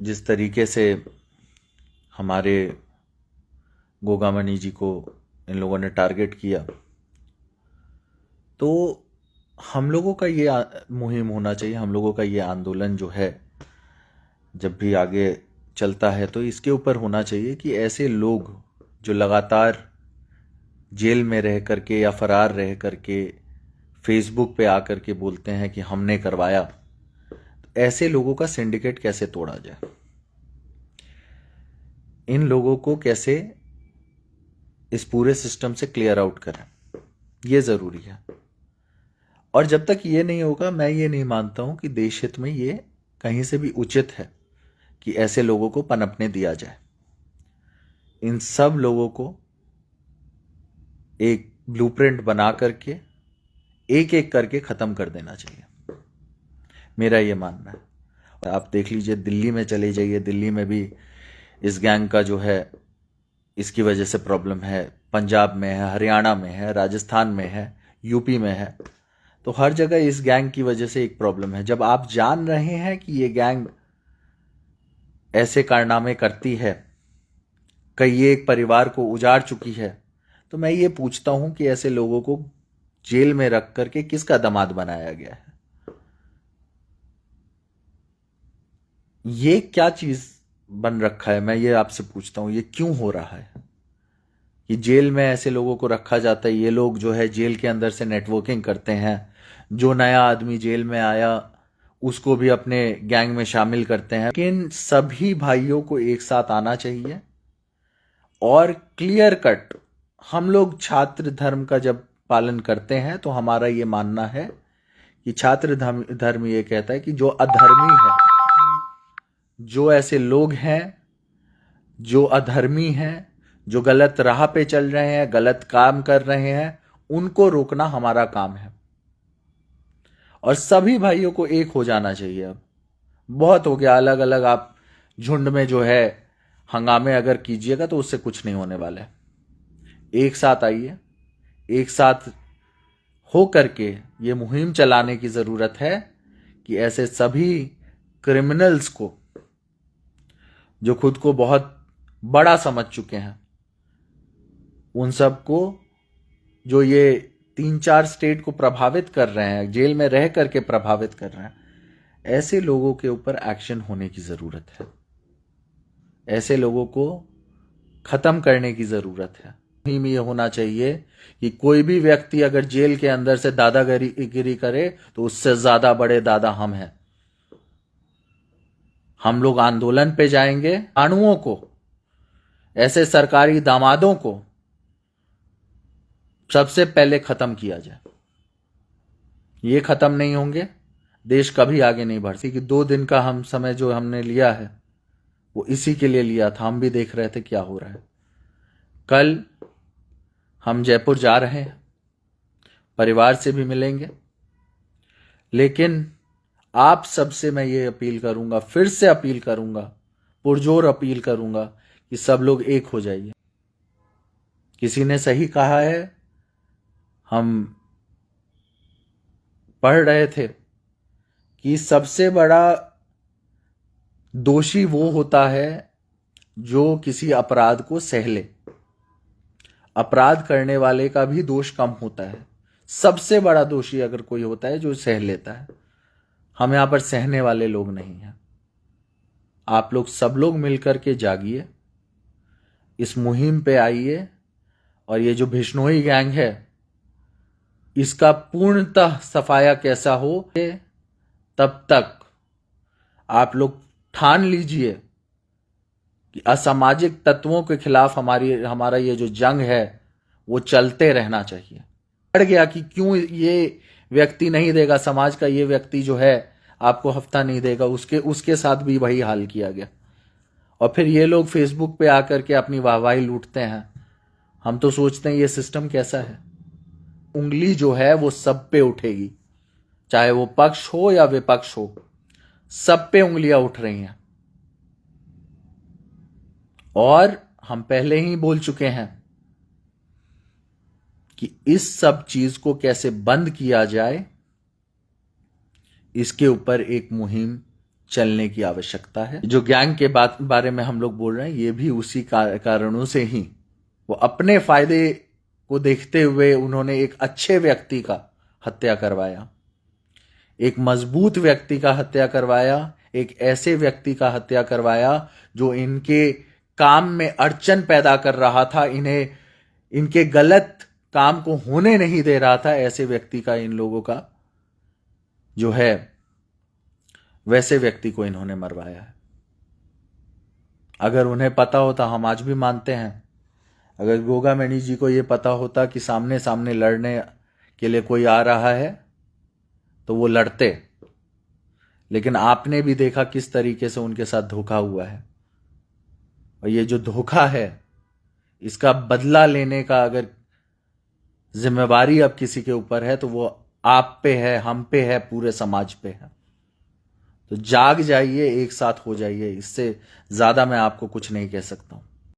जिस तरीके से हमारे गोगामणि जी को इन लोगों ने टारगेट किया, तो हम लोगों का ये मुहिम होना चाहिए, हम लोगों का ये आंदोलन जो है जब भी आगे चलता है तो इसके ऊपर होना चाहिए कि ऐसे लोग जो लगातार जेल में रह करके या फरार रह करके फेसबुक पे आकर के बोलते हैं कि हमने करवाया, तो ऐसे लोगों का सिंडिकेट कैसे तोड़ा जाए, इन लोगों को कैसे इस पूरे सिस्टम से क्लियर आउट करें, ये ज़रूरी है। और जब तक ये नहीं होगा, मैं ये नहीं मानता हूं कि देश हित में ये कहीं से भी उचित है कि ऐसे लोगों को पनपने दिया जाए। इन सब लोगों को एक ब्लूप्रिंट बना करके एक एक करके ख़त्म कर देना चाहिए, मेरा ये मानना है। आप देख लीजिए, दिल्ली में चले जाइए, दिल्ली में भी इस गैंग का जो है इसकी वजह से प्रॉब्लम है। पंजाब में है, हरियाणा में है, राजस्थान में है, यूपी में है, तो हर जगह इस गैंग की वजह से एक प्रॉब्लम है। जब आप जान रहे हैं कि ये गैंग ऐसे कारनामे करती है, कई एक परिवार को उजाड़ चुकी है, तो मैं ये पूछता हूं कि ऐसे लोगों को जेल में रख करके किसका दामाद बनाया गया है? ये क्या चीज बन रखा है? मैं ये आपसे पूछता हूं, ये क्यों हो रहा है कि जेल में ऐसे लोगों को रखा जाता है? ये लोग जो है जेल के अंदर से नेटवर्किंग करते हैं, जो नया आदमी जेल में आया उसको भी अपने गैंग में शामिल करते हैं। लेकिन सभी भाइयों को एक साथ आना चाहिए और क्लियर कट, हम लोग छात्र धर्म का जब पालन करते हैं तो हमारा ये मानना है कि छात्र धर्म ये कहता है कि जो अधर्मी है, जो ऐसे लोग हैं जो अधर्मी हैं, जो गलत राह पे चल रहे हैं, गलत काम कर रहे हैं, उनको रोकना हमारा काम है। और सभी भाइयों को एक हो जाना चाहिए। अब बहुत हो गया, अलग अलग आप झुंड में जो है हंगामे अगर कीजिएगा तो उससे कुछ नहीं होने वाला है। एक साथ आइए, एक साथ हो करके ये मुहिम चलाने की जरूरत है कि ऐसे सभी क्रिमिनल्स को, जो खुद को बहुत बड़ा समझ चुके हैं, उन सबको, जो ये 3-4 स्टेट को प्रभावित कर रहे हैं, जेल में रह करके प्रभावित कर रहे हैं, ऐसे लोगों के ऊपर एक्शन होने की जरूरत है। ऐसे लोगों को खत्म करने की जरूरत है। मुहिम ये होना चाहिए कि कोई भी व्यक्ति अगर जेल के अंदर से दादागिरी करे तो उससे ज्यादा बड़े दादा हम हैं। हम लोग आंदोलन पे जाएंगे, कानूनों को, ऐसे सरकारी दामादों को सबसे पहले खत्म किया जाए। ये खत्म नहीं होंगे, देश कभी आगे नहीं बढ़ सकती। कि 2 दिन का हम समय जो हमने लिया है वो इसी के लिए लिया था। हम भी देख रहे थे क्या हो रहा है। कल हम जयपुर जा रहे हैं, परिवार से भी मिलेंगे, लेकिन आप सबसे मैं ये अपील करूंगा, फिर से अपील करूंगा, पुरजोर अपील करूंगा कि सब लोग एक हो जाइए। किसी ने सही कहा है, हम पढ़ रहे थे कि सबसे बड़ा दोषी वो होता है जो किसी अपराध को सह ले। अपराध करने वाले का भी दोष कम होता है। सबसे बड़ा दोषी अगर कोई होता है जो सह लेता है। हम यहां पर सहने वाले लोग नहीं हैं। आप लोग सब लोग मिलकर के जागिए, इस मुहिम पे आइए, और ये जो बिश्नोई गैंग है इसका पूर्णतः सफाया कैसा हो, तब तक आप लोग ठान लीजिए कि असामाजिक तत्वों के खिलाफ हमारा ये जो जंग है वो चलते रहना चाहिए। बढ़ गया कि क्यों ये व्यक्ति नहीं देगा, समाज का ये व्यक्ति जो है आपको हफ्ता नहीं देगा, उसके साथ भी वही हाल किया गया। और फिर ये लोग फेसबुक पे आकर के अपनी वाहवाही लूटते हैं। हम तो सोचते हैं ये सिस्टम कैसा है। उंगली जो है वो सब पे उठेगी, चाहे वो पक्ष हो या विपक्ष हो, सब पे उंगलियां उठ रही हैं। और हम पहले ही बोल चुके हैं कि इस सब चीज को कैसे बंद किया जाए, इसके ऊपर एक मुहिम चलने की आवश्यकता है। जो गैंग के बारे में हम लोग बोल रहे हैं, ये भी उसी कारणों से ही, वो अपने फायदे को देखते हुए उन्होंने एक अच्छे व्यक्ति का हत्या करवाया, एक मजबूत व्यक्ति का हत्या करवाया, एक ऐसे व्यक्ति का हत्या करवाया जो इनके काम में अड़चन पैदा कर रहा था, इन्हें इनके गलत काम को होने नहीं दे रहा था। ऐसे व्यक्ति का, इन लोगों का जो है, वैसे व्यक्ति को इन्होंने मरवाया है। अगर उन्हें पता होता, हम आज भी मानते हैं, अगर गोगामणि जी को यह पता होता कि सामने सामने लड़ने के लिए कोई आ रहा है तो वो लड़ते। लेकिन आपने भी देखा किस तरीके से उनके साथ धोखा हुआ है, और ये जो धोखा है, इसका बदला लेने का अगर जिम्मेवारी अब किसी के ऊपर है तो वो आप पे है, हम पे है, पूरे समाज पे है। तो जाग जाइए, एक साथ हो जाइए। इससे ज्यादा मैं आपको कुछ नहीं कह सकता हूं।